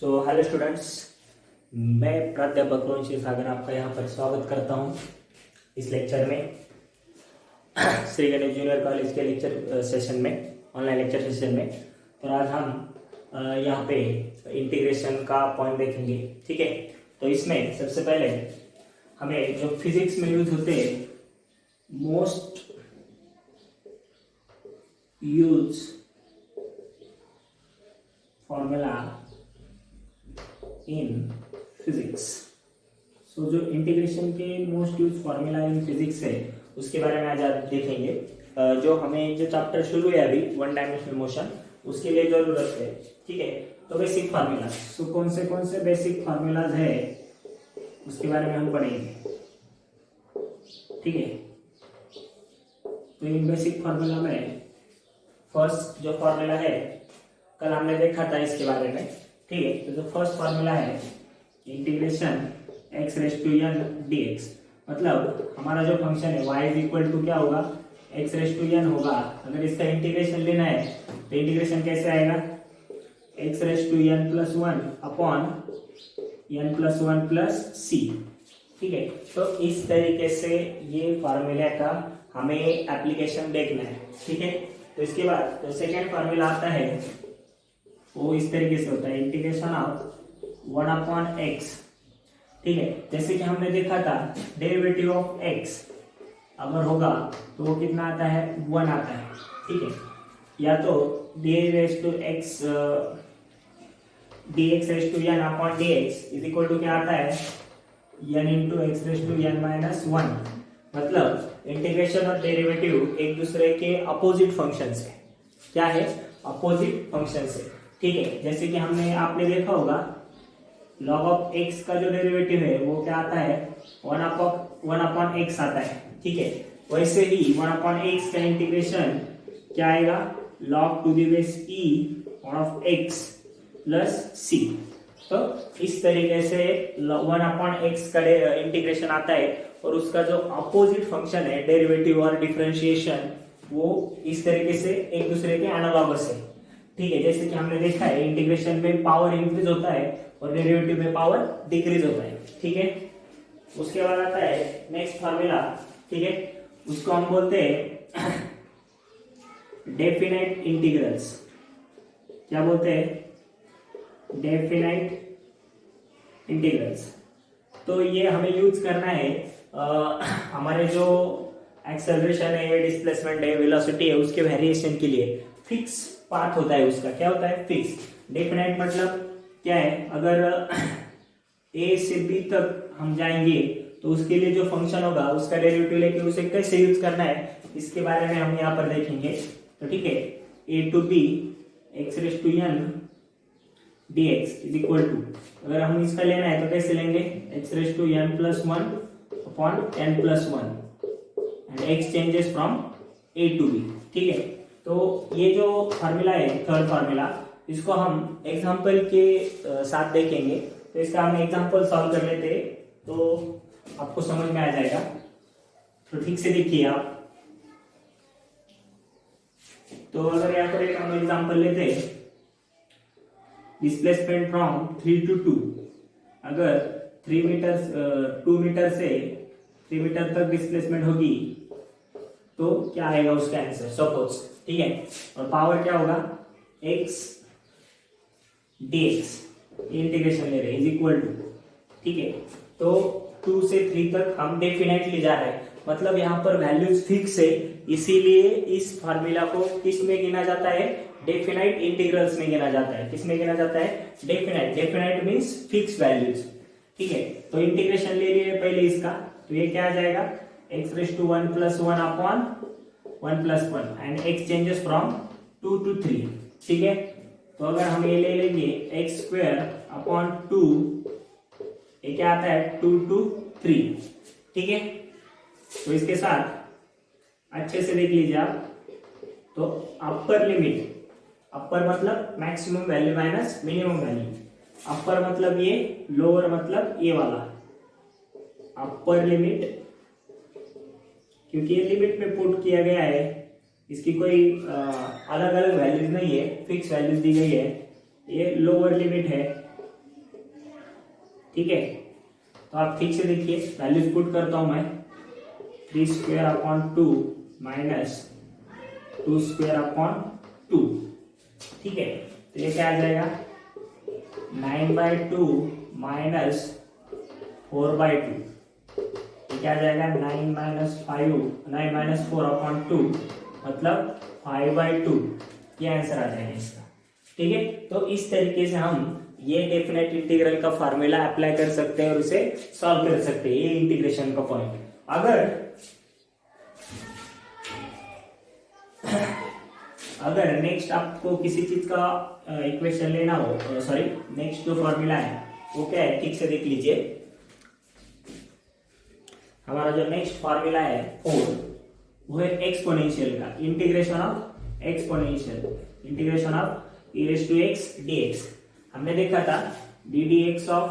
Hello students, मैं प्राध्यापक रोहित सागर आपका यहाँ पर स्वागत करता हूँ इस लेक्चर में। श्री गणेश जूनियर कॉलेज के लेक्चर सेशन में, ऑनलाइन लेक्चर सेशन में। तो आज हम यहाँ पे इंटीग्रेशन का पॉइंट देखेंगे, ठीक है। तो इसमें सबसे पहले हमें जो फिजिक्स में यूज होते हैं, most use formula in physics. So जो इंटीग्रेशन के most use formula in physics है उसके बारे में आज आप देखेंगे। जो हमें जो चैप्टर शुरू है अभी, वन डायमेंशनल मोशन, उसके लिए जरूरत है, ठीक है। तो बेसिक फार्मूला, सो कौन से बेसिक फार्मूलाज है उसके बारे में हम पढ़ेंगे, ठीक है। तो इन बेसिक फार्मूला में फर्स्ट जो फार्मूला है, कल हमने देखा था इसके बारे में, ठीक है। तो जो फर्स्ट फार्मूला है integration x raise to n dx, मतलब हमारा जो फंक्शन है y इज इक्वल टू क्या होगा, x रेज टू n होगा। अगर इसका इंटीग्रेशन लेना है तो इंटीग्रेशन कैसे आएगा, x raise to n plus one upon n plus one plus c, ठीक है। तो इस तरीके से ये फार्मूला का हमें एप्लीकेशन देखना है, ठीक है। तो इसके बाद जो सेकेंड फार्मूला आता है वो इस तरीके से होता है, integration of one upon x, ठीक है। जैसे कि हमने देखा था डेरिवेटिव ऑफ एक्स अगर होगा तो वो कितना आता है, वन आता है, ठीक है। या तो D raise to x D x raise to n upon D x is equal to क्या आता है, n into x raise to n minus one. मतलब इंटीग्रेशन और डेरिवेटिव एक दूसरे के अपोजिट फंक्शन है, क्या है, अपोजिट फंक्शन है, ठीक है। जैसे कि हमने आपने देखा होगा log ऑफ x का जो डेरिवेटिव है वो क्या आता है, वन अपॉन एक्स आता है, ठीक है। वैसे ही वन अपॉन एक्स का इंटीग्रेशन क्या आएगा, log to the base e of x plus c। तो इस तरीके से वन अपॉन एक्स का इंटीग्रेशन आता है और उसका जो अपोजिट फंक्शन है डेरिवेटिव और डिफरेंशिएशन, वो इस तरीके से एक दूसरे के एनालॉगस है, ठीक है। जैसे कि हमने देखा है इंटीग्रेशन में पावर इंक्रीज होता है और डेरिवेटिव में पावर डिक्रीज होता है, ठीक है। उसके बाद आता है नेक्स्ट फार्मूला, ठीक है। उसको हम बोलते हैं डेफिनाइट इंटीग्रल्स। क्या बोलते हैं, डेफिनाइट इंटीग्रल्स। तो ये हमें यूज करना है हमारे जो एक्सेलरेशन है, डिस्प्लेसमेंट है, वेलोसिटी है, उसके वेरिएशन के लिए फिक्स पाथ होता है उसका, क्या होता है, फिक्स। डेफिनाइट मतलब क्या है, अगर ए से बी तक हम जाएंगे तो उसके लिए जो फंक्शन होगा उसका डेरिवेटिव लेके उसे कैसे यूज करना है, इसके बारे में हम यहाँ पर देखेंगे। तो ठीक है, a to b x raise to n d x is equal to, अगर हम इसका लेना है तो कैसे लेंगे, x raise to n plus one upon n plus one and x changes from a to b, ठीक है। तो ये जो फार्मूला है, थर्ड फार्मूला, इसको हम एग्जांपल के साथ देखेंगे। तो इसका हम एग्जांपल सॉल्व कर लेते हैं तो आपको समझ में आ जाएगा। तो ठीक से देखिए आप। तो अगर यहाँ पर एक हम एग्जांपल लेते हैं, डिस्प्लेसमेंट फ्रॉम 3 to 2, अगर 3 मीटर 2 मीटर से 3 मीटर तक डिस्प्लेसमेंट होगी तो क्या आएगा उसका आंसर, सपोज, ठीक है। और पावर क्या होगा, x dx, इंटीग्रेशन ले रहे हैं, इज इक्वल टू, ठीक है। तो 2 से 3 तक हम डेफिनेटली जा रहे हैं, मतलब यहाँ पर वैल्यूज फिक्स है, इसीलिए इस फार्मूला को किस में गिना जाता है, डेफिनाइट इंटीग्रल्स में गिना जाता है। किस में गिना जाता है, definite. Definite means fix values, ठीक है। तो इंटीग्रेशन ले लिए पहले इसका, तो ये क्या आ जाएगा, x raise to 1 plus 1 upon 1 plus 1 and x changes from 2 to 3, ठीक है। तो अगर हम ये ले लेंगे एक्स स्क्वायर अपॉन 2, ये क्या आता है, 2 to 3, ठीक है। तो इसके साथ अच्छे से देख लीजिए आप। तो अपर लिमिट, अपर मतलब maximum value minus minimum value, upper मतलब ये, लोअर मतलब ये वाला, अपर लिमिट, क्योंकि ये लिमिट में पुट किया गया है, इसकी कोई अलग अलग वैल्यूज नहीं है, फिक्स वैल्यूज दी गई है। ये लोअर लिमिट है ठीक है, तो आप ठीक से देखिए, वैल्यूज पुट करता हूं मैं, 3² माइनस 2² ठीक है, तो ये क्या आ जाएगा, 9/2 माइनस 4/2, ये क्या आ जाएगा, 9 - 4/2 मतलब 5/2, ये आंसर आ जाएगा इसका। ठीक है, तो इस तरीके से हम ये डेफिनेट इंटीग्रल का फार्मूला अप्लाई कर सकते हैं और उसे सॉल्व कर सकते हैं, ये इंटीग्रेशन का पॉइंट। अगर नेक्स्ट आपको किसी चीज का इक्वेशन लेना हो, सॉरी नेक्स्ट जो फॉर्मूला है वो क्या है, ठीक से देख लीजिए। हमारा जो नेक्स्ट फॉर्मूला है 4, वो है एक्सपोनेंशियल का, इंटीग्रेशन ऑफ e⁻x dx। हमने देखा था ddx of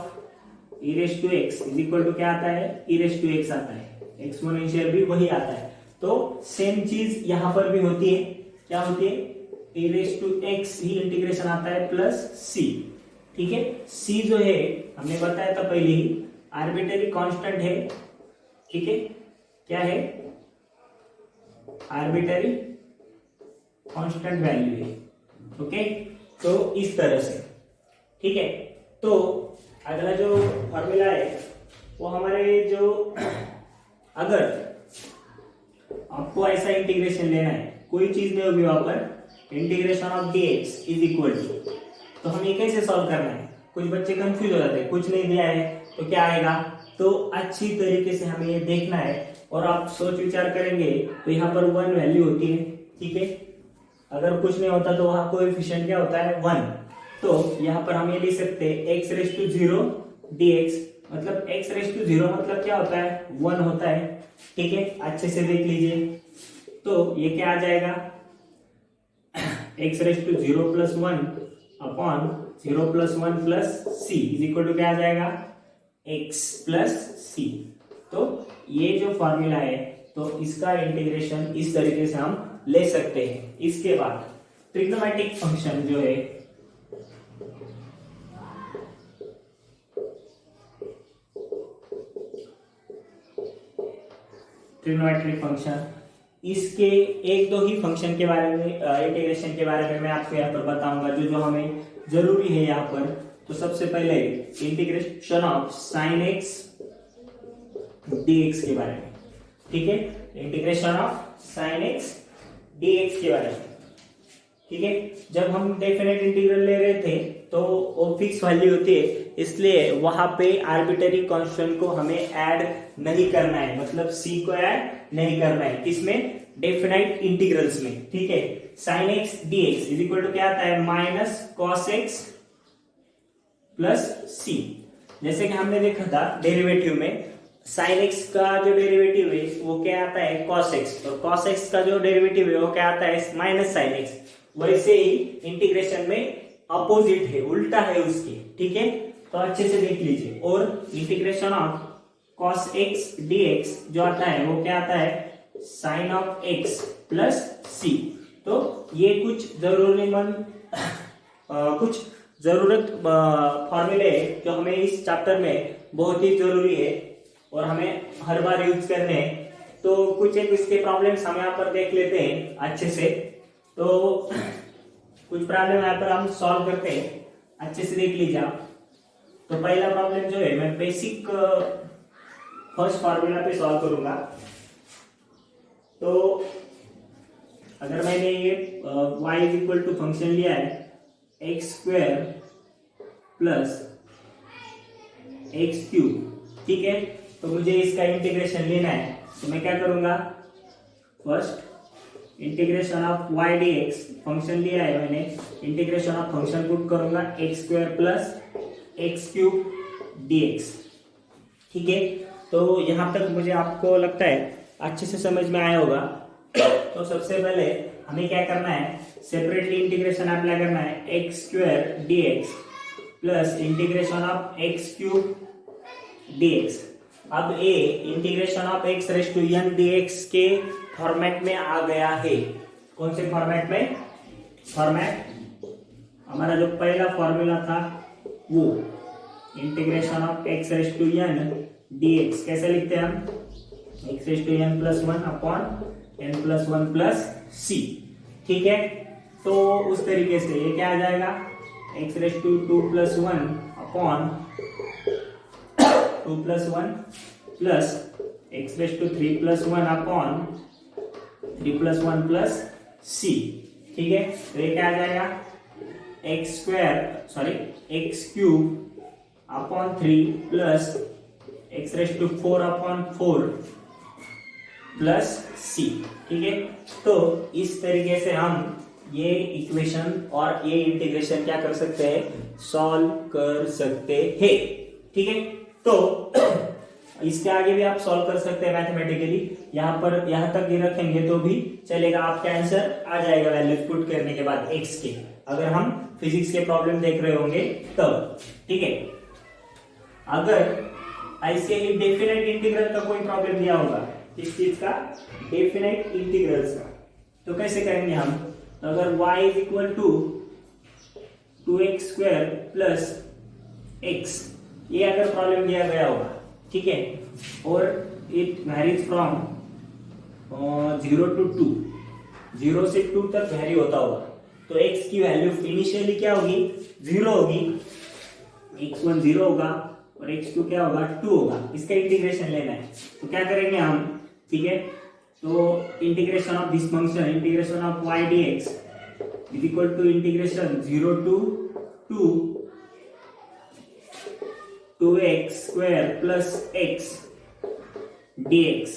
e⁻x is equal to क्या आता है, e⁻x आता है, एक्सपोनेंशियल भी वही आता है। तो सेम चीज यहां पर भी होती है, क्या होती है, e⁻x ही इंटीग्रेशन आता है प्लस c। ठीक है, c जो है हमने बताया था पहले ही आर्बिट्ररी कांस्टेंट है। ठीक है, क्या है, आर्बिट्ररी कांस्टेंट वैल्यू है। ओके, तो इस तरह से, ठीक है। तो अगला जो फॉर्मूला है वो हमारे जो, अगर आपको ऐसा इंटीग्रेशन लेना है, कोई चीज नहीं होगी वहां पर, integration of dx is equal to, तो हमें कैसे सॉल्व करना है, कुछ बच्चे कंफ्यूज हो जाते हैं, कुछ नहीं दिया है तो क्या आएगा, तो अच्छी तरीके से हमें ये देखना है और आप सोच विचार करेंगे तो यहाँ पर 1 वैल्यू होती है। ठीक है, अगर कुछ नहीं होता तो वहां कोएफिशिएंट क्या होता है, 1। तो यहाँ पर हम ये लिख सकते हैं x⁻0 dx, मतलब x⁻0 मतलब क्या होता है, 1 होता है। ठीक है, अच्छे से देख लीजिए, तो ये क्या आ जाएगा, x⁻0 + 1 upon 0 + 1 + c is equal to क्या आ जाएगा, x + c। तो ये जो फॉर्मूला है, तो इसका इंटीग्रेशन इस तरीके से हम ले सकते हैं। इसके बाद ट्रिग्नोमेट्रिक फंक्शन जो है, ट्रिग्नोमेट्रिक फंक्शन, इसके एक दो ही फंक्शन के बारे में, इंटीग्रेशन के बारे में मैं आपको यहाँ पर बताऊंगा, जो हमें जरूरी है यहाँ पर। तो सबसे पहले integration of sin x dx के बारे में। ठीक है, integration of sin x dx के बारे में। ठीक है, जब हम डेफिनेट इंटीग्रल ले रहे थे तो वो फिक्स वैल्यू होती है, इसलिए वहां पे आर्बिट्ररी कांस्टेंट को हमें ऐड नहीं करना है, मतलब c को ऐड नहीं करना है, किसमें, डेफिनेट इंटीग्रल्स में। ठीक है, sin x dx is equal to क्या आता है, minus cos x plus c। जैसे कि हमने देखा था डेरिवेटिव में, sin x का जो डेरिवेटिव है वो क्या आता है, cos x, और cos x का जो डेरिवेटिव है वो क्या आता है, माइनस sin x। वैसे ही इंटीग्रेशन में अपोजिट है, उल्टा है उसके। ठीक है, तो अच्छे से देख लीजिए। और integration of cos x dx जो आता है वो क्या आता है, sin of x plus c। तो ये कुछ जरूरत फॉर्मूले जो हमें इस चैप्टर में बहुत ही जरूरी है और हमें हर बार यूज करने हैं। तो कुछ एक इसके प्रॉब्लम्स हम यहाँ पर देख लेते हैं अच्छे से। तो कुछ प्रॉब्लम यहाँ पर हम सॉल्व करते हैं, अच्छे से देख लीजिए आप। तो पहला प्रॉब्लम जो है, मैं बेसिक फर्स्ट फार्मूला पे सॉल्व करूंगा। तो अगर मैंने ये y is equal to function लिया है x² प्लस x³, ठीक है, तो मुझे इसका इंटीग्रेशन लेना है। तो मैं क्या करूंगा, first integration of y dx, function लिया है मैंने, इंटीग्रेशन ऑफ फंक्शन पुट करूंगा x² प्लस x³ dx। ठीक है, तो यहां तक मुझे आपको लगता है अच्छे से समझ में आया होगा। तो सबसे पहले हमें क्या करना है, सेपरेटली इंटीग्रेशन अप्लाई करना है, x² dx plus integration of x³ dx। अब ये इंटीग्रेशन ऑफ x⁻n dx के फॉर्मेट में आ गया है। कौन से फॉर्मेट में, फॉर्मेट हमारा जो पहला फॉर्मूला था वो, integration of x raise to n dx कैसे लिखते हैं हम, x raise to n plus 1 upon n plus 1 plus c। ठीक है, तो उस तरीके से ये क्या आ जाएगा, x raise to 2 plus 1 upon 2 plus 1 plus x raise to 3 plus 1 upon 3 plus 1 plus c। ठीक है, तो ये क्या आ जाएगा, x cube upon 3 plus x raise to 4 upon 4 plus c। ठीक है, तो इस तरीके से हम ये इक्वेशन और ये इंटीग्रेशन क्या कर सकते हैं, सॉल्व कर सकते हैं। ठीक है, तो इसके आगे भी आप सॉल्व कर सकते हैं मैथमेटिकली, यहाँ तक ही रखेंगे तो भी चलेगा, आपका आंसर आ जाएगा वैल्यूज पुट करने के बाद x के, अगर हम फिजिक्स के प्रॉब्लम देख रहे होंगे तब। ठीक है, अगर ऐसे ही डेफिनेट इंटीग्रल का कोई प्रॉब्लम दिया होगा, इस चीज का डेफिनेट इंटीग्रल्स का, तो कैसे करेंगे हम, तो अगर y is equal to 2x square plus x, ये अगर प्रॉब्लम दिया गया होगा, ठीक है, और इट वेरीज फ्रॉम 0 to 2, 0 से 2 तक वेरी होता होगा, तो x की वैल्यू इनिशियली क्या होगी, 0 होगी, x1 0 होगा और x2 क्या होगा, 2 होगा। इसका इंटीग्रेशन लेना है, तो क्या करेंगे हम, ठीक है, तो integration of this function, integration of y dx is equal to integration 0 to 2 2x square plus x dx।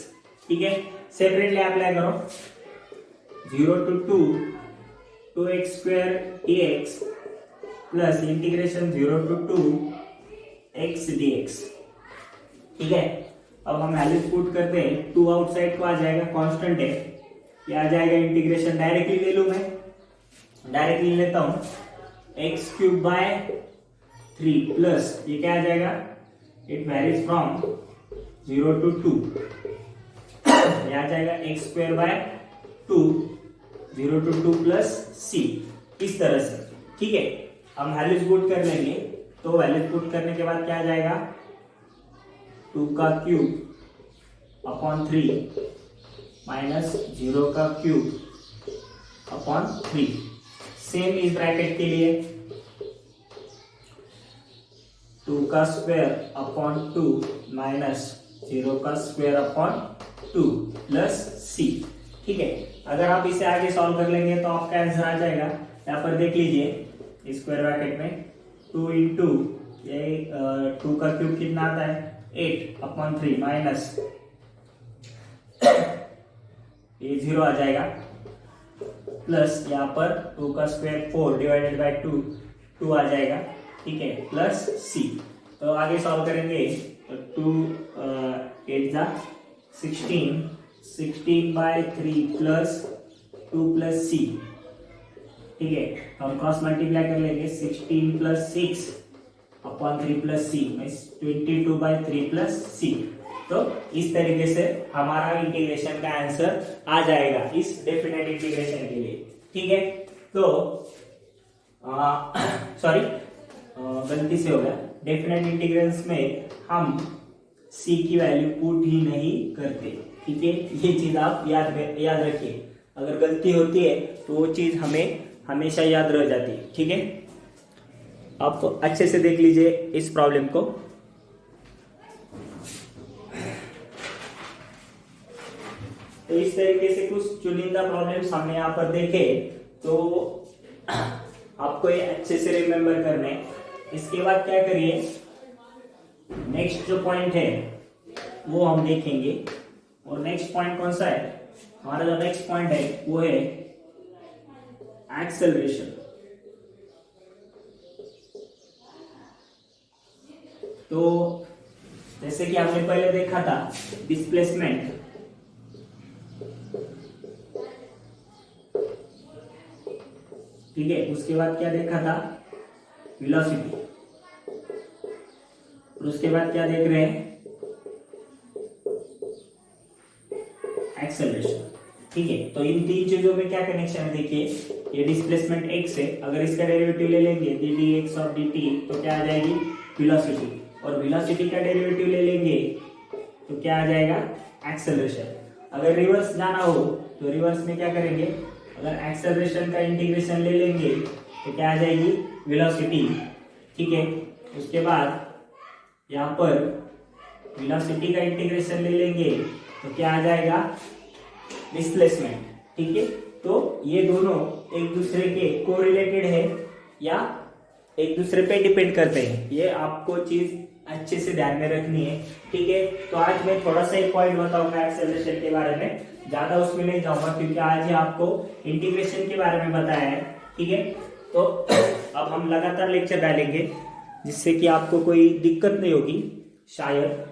ठीक है, सेपरेटली अप्लाई करो, 0 to 2 2x square dx plus integration 0 to 2 x dx। ठीक है, अब हम वैल्यू पुट करते हैं, 2 outside को आ जाएगा, कांस्टेंट है, ये आ जाएगा इंटीग्रेशन, डायरेक्टली ले लूं मैं, डायरेक्टली लेता हूं, x क्यूब बाय 3 प्लस ये क्या आ जाएगा, इट वेरीज फ्रॉम 0 to 2, ये आ जाएगा x square by 2 0 to 2 plus c, इस तरह से। ठीक है, हम वैल्यूज पुट कर लेंगे, तो वैल्यूज पुट करने के बाद क्या आ जाएगा, 2 का क्यूब अपॉन 3 माइनस 0 का क्यूब अपॉन 3, सेम इस ब्रैकेट के लिए 2 का स्क्वायर अपॉन 2 माइनस 0 का स्क्वायर अपॉन 2 प्लस c। ठीक है, अगर आप इसे आगे सॉल्व कर लेंगे तो आपका आंसर आ जाएगा, यहाँ पर देख लीजिए स्क्वायर ब्रैकेट में 2 इंटू ये 2 का क्यूब कितना आता है, 8 अपॉन 3 माइनस ये 0 आ जाएगा, प्लस यहाँ पर 2 का स्क्वायर 4 डिवाइडेड बाय 2 आ जाएगा। ठीक है, प्लस c। तो आगे सॉल्व करेंगे, तो 2 8 जा 16 बाय 3 प्लस 2 प्लस c। ठीक है, हम क्रॉस मल्टीप्लाई कर लेंगे, 16 plus 6 upon 3 plus c, 22 by 3 plus c। तो इस तरीके से हमारा इंटीग्रेशन का आंसर आ जाएगा इस डेफिनेट इंटीग्रेशन के लिए। ठीक है, तो सॉरी गलती से हो गया, डेफिनेट इंटीग्रल्स में हम c की वैल्यू पुट ही नहीं करते। ठीक है, ये चीज आप याद रखिए, अगर गलती होती है तो वो चीज हमें हमेशा याद रह जाती है। ठीक है, आप अच्छे से देख लीजिए इस प्रॉब्लम को। तो इस तरीके से कुछ चुनिंदा प्रॉब्लम्स हमने यहाँ पर देखे, तो आपको ये अच्छे से रिमेम्बर करने। इसके बाद क्या करिए, नेक्स्ट जो पॉइंट है वो हम देखेंगे, और नेक्स्ट पॉइंट कौन सा है, हमारा जो नेक्स्ट पॉइंट है वो है एक्सेलरेशन। तो जैसे कि हमने पहले देखा था डिस्प्लेसमेंट, ठीक है, उसके बाद क्या देखा था, वेलोसिटी, और उसके बाद क्या देख रहे हैं, एक्सेलरेशन। ठीक है, तो इन तीन चीजों में क्या कनेक्शन है, देखिए ये डिस्प्लेसमेंट x है, अगर इसका डेरिवेटिव ले लेंगे ddx ऑफ dt, तो क्या आ जाएगी वेलोसिटी, और वेलोसिटी का डेरिवेटिव ले लेंगे तो क्या आ जाएगा, एक्सेलरेशन। अगर रिवर्स जाना हो तो रिवर्स में क्या करेंगे, अगर एक्सेलरेशन का इंटीग्रेशन ले लेंगे तो क्या आ जाएगी, वेलोसिटी। ठीक है, उसके बाद यहाँ पर वेलोसिटी का इंटीग्रेशन ले लेंगे तो क्या आ जाएगा, डिस्प्लेसमेंट। ठीक है, तो ये दोनों एक दूसरे के कोरिलेटेड है या एक दूसरे पे डिपेंड करते हैं, ये आपको चीज अच्छे से ध्यान में रखनी है। ठीक है, तो आज मैं थोड़ा सा एक पॉइंट बताऊंगा एक्सेलरेशन के बारे में, ज्यादा उसमें नहीं जाऊंगा क्योंकि आज ही आपको इंटीग्रेशन के बारे में बताया है। ठीक है, तो अब हम लगातार लेक्चर डालेंगे जिससे कि आपको कोई दिक्कत नहीं होगी शायद।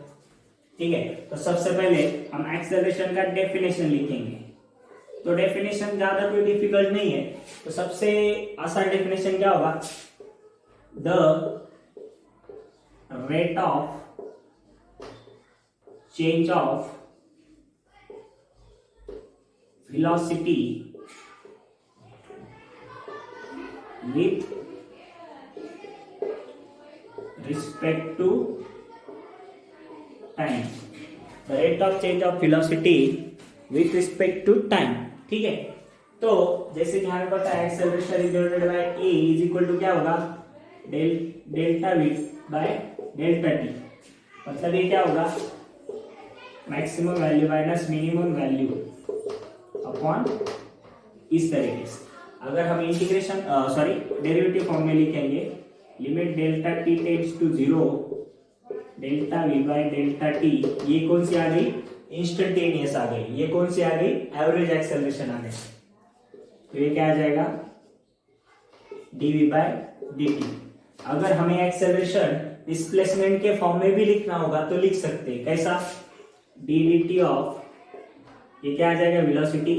ठीक है, तो सबसे पहले हम एक्सेलरेशन का डेफिनेशन लिखेंगे। तो डेफिनेशन ज्यादा कोई डिफिकल्ट नहीं है, तो सबसे आसान डेफिनेशन क्या होगा, the rate of change of velocity with respect to time, the rate of change of velocity with respect to time। ठीक है, तो जैसे कि हमें पता है acceleration is divided by a is equal to क्या होगा, delta v by delta t. मतलब ये क्या होगा, maximum value minus minimum value upon इस तरीके से। अगर हम इंटीग्रेशन डेरिवेटिव फॉर्म में लिखेंगे, limit delta t tends to zero delta v by delta t, ये कौन सी आ गई, इंस्टेंटेनियस आ गई। ये कौन सी आ गई, एवरेज एक्सेलरेशन आ गई। तो ये क्या आ जाएगा, dv बाय dt। अगर हमें एक्सेलरेशन डिस्प्लेसमेंट के फॉर्म में भी लिखना होगा तो लिख सकते हैं, कैसा, ddt ऑफ, ये क्या आ जाएगा, वेलोसिटी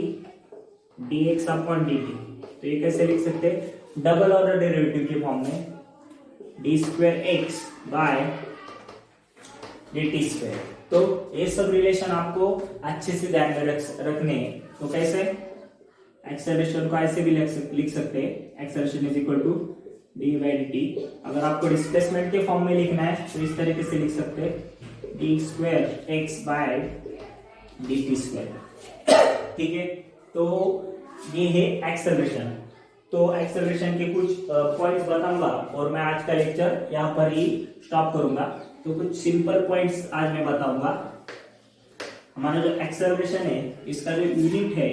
dx अपॉन dt। तो ये कैसे लिख सकते हैं, डबल ऑर्डर डेरिवेटिव के फॉर्म में, d square x by dt square. तो ये सब रिलेशन आपको अच्छे से ध्यान में रखने हैं। तो कैसे, एक्सेलरेशन को ऐसे भी लिख सकते हैं, acceleration is equal to d by d t. अगर आपको डिस्प्लेसमेंट के फॉर्म में लिखना है तो इस तरीके से लिख सकते हैं, d square x by d t square. ठीक है, तो ये है एक्सेलरेशन। तो एक्सेलरेशन के कुछ पॉइंट्स बताऊंगा और मैं आज का लेक्चर यहाँ पर ही स्टॉप करूंगा। तो कुछ सिंपल पॉइंट्स आज मैं बताऊंगा। हमारा जो एक्सेलरेशन है इसका जो यूनिट है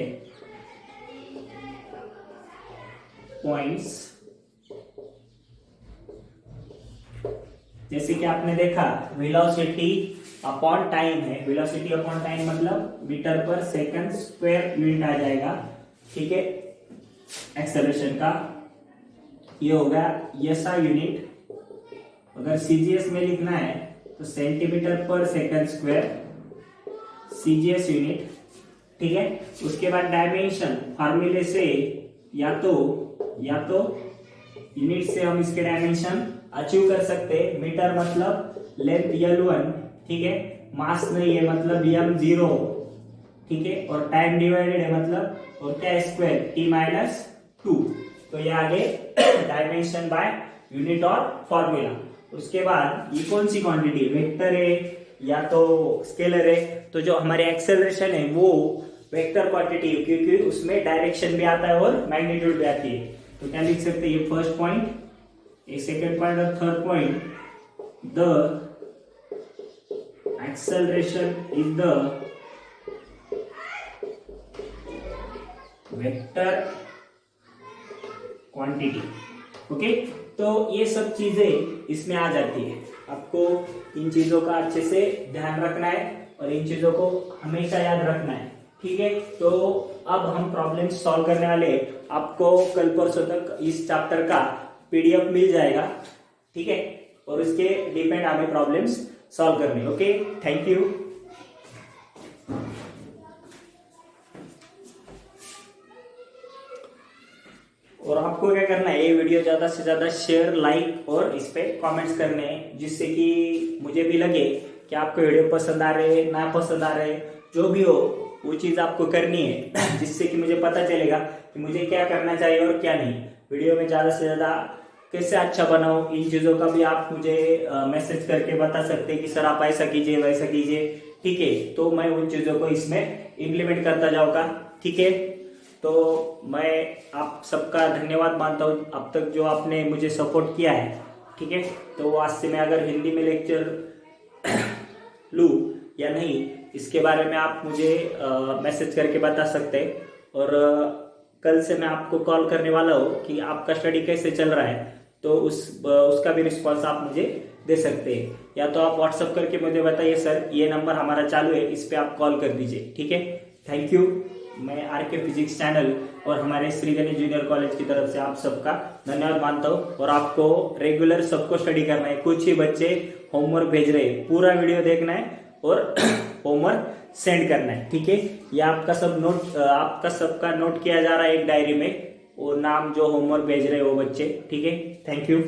पॉइंट्स, जैसे कि आपने देखा वेलोसिटी अपॉन टाइम है, वेलोसिटी अपॉन टाइम मतलब मीटर पर सेकंड स्क्वायर यूनिट आ जाएगा। ठीक है, एक्सेलरेशन का ये होगा एसआई यूनिट। अगर सीजीएस में लिखना है तो सेंटीमीटर पर सेकंड स्क्वायर सीजीएस यूनिट। ठीक है, उसके बाद डायमेंशन फार्मूले से या तो यूनिट से हम इसके डायमेंशन अचीव कर सकते हैं। मीटर मतलब लेंथ L1, ठीक है, मास नहीं है मतलब m0, ठीक है, और टाइम डिवाइडेड है मतलब और क्या स्क्वायर t-2। तो ये आगे डायमेंशन बाय यूनिट और फॉर्मूला। उसके बाद ये कौन सी क्वांटिटी, वेक्टर है या तो स्केलर है। तो जो हमारे एक्सेलरेशन है वो वेक्टर क्वांटिटी है क्योंकि उसमें डायरेक्शन भी आता है और मैग्नीट्यूड भी आती है। तो क्या लिख सकते हैं, ये फर्स्ट पॉइंट, ये सेकेंड पॉइंट और third point, the acceleration is the vector quantity. Okay, तो ये सब चीजें इसमें आ जाती है। आपको इन चीजों का अच्छे से ध्यान रखना है और इन चीजों को हमेशा याद रखना है। ठीक है, तो अब हम प्रॉब्लम सॉल्व करने वाले। आपको कल परसों तक इस चैप्टर का पीडीएफ मिल जाएगा। ठीक है, और उसके डिपेंड हमें प्रॉब्लम्स सॉल्व करने। Okay, thank you. और आपको क्या करना है, ये वीडियो ज्यादा से ज्यादा शेयर, लाइक और इस पे कमेंट्स करने हैं जिससे कि मुझे भी लगे कि आपको वीडियो पसंद आ रहे ना पसंद आ रहे, जो भी हो वो चीज आपको करनी है जिससे कि मुझे पता चलेगा कि मुझे क्या करना चाहिए और क्या नहीं। वीडियो में ज्यादा से ज्यादा कैसे अच्छा बनाऊं, इन चीजों का भी आप मुझे मैसेज करके बता सकते हैं कि सर आप ऐसा कीजिए वैसा कीजिए, ठीक है। तो मैं उन चीजों को इसमें इम्प्लीमेंट करता जाऊंगा, ठीक है। तो मैं आप सबका धन्यवाद मानता हूँ अब तक जो आपने मुझे सपोर्ट किया है, ठीक है। तो आज से मैं अगर हिंदी में लेक्चर लूँ या नहीं, इसके बारे में आप मुझे मैसेज करके बता सकते हैं। और कल से मैं आपको कॉल करने वाला हूँ कि आपका स्टडी कैसे चल रहा है, तो उसका भी रिस्पॉन्स आप मुझे दे सकते हैं। या तो आप व्हाट्सअप करके मुझे बताइए सर ये नंबर हमारा चालू है, इस पे आप कॉल कर दीजिए, ठीक है। Thank you. मैं आरके फिजिक्स चैनल और हमारे श्री गणेश जूनियर कॉलेज की तरफ से आप सबका धन्यवाद मानता हूँ। और आपको रेगुलर सबको स्टडी करना है, कुछ ही बच्चे होमवर्क भेज रहे हैं, पूरा वीडियो देखना है और होमवर्क सेंड करना है, ठीक है। ये आपका सब नोट, आपका सबका नोट किया जा रहा है एक डायरी में, वो नाम जो होमवर्क भेज रहे हैं वो बच्चे, ठीक है। Thank you.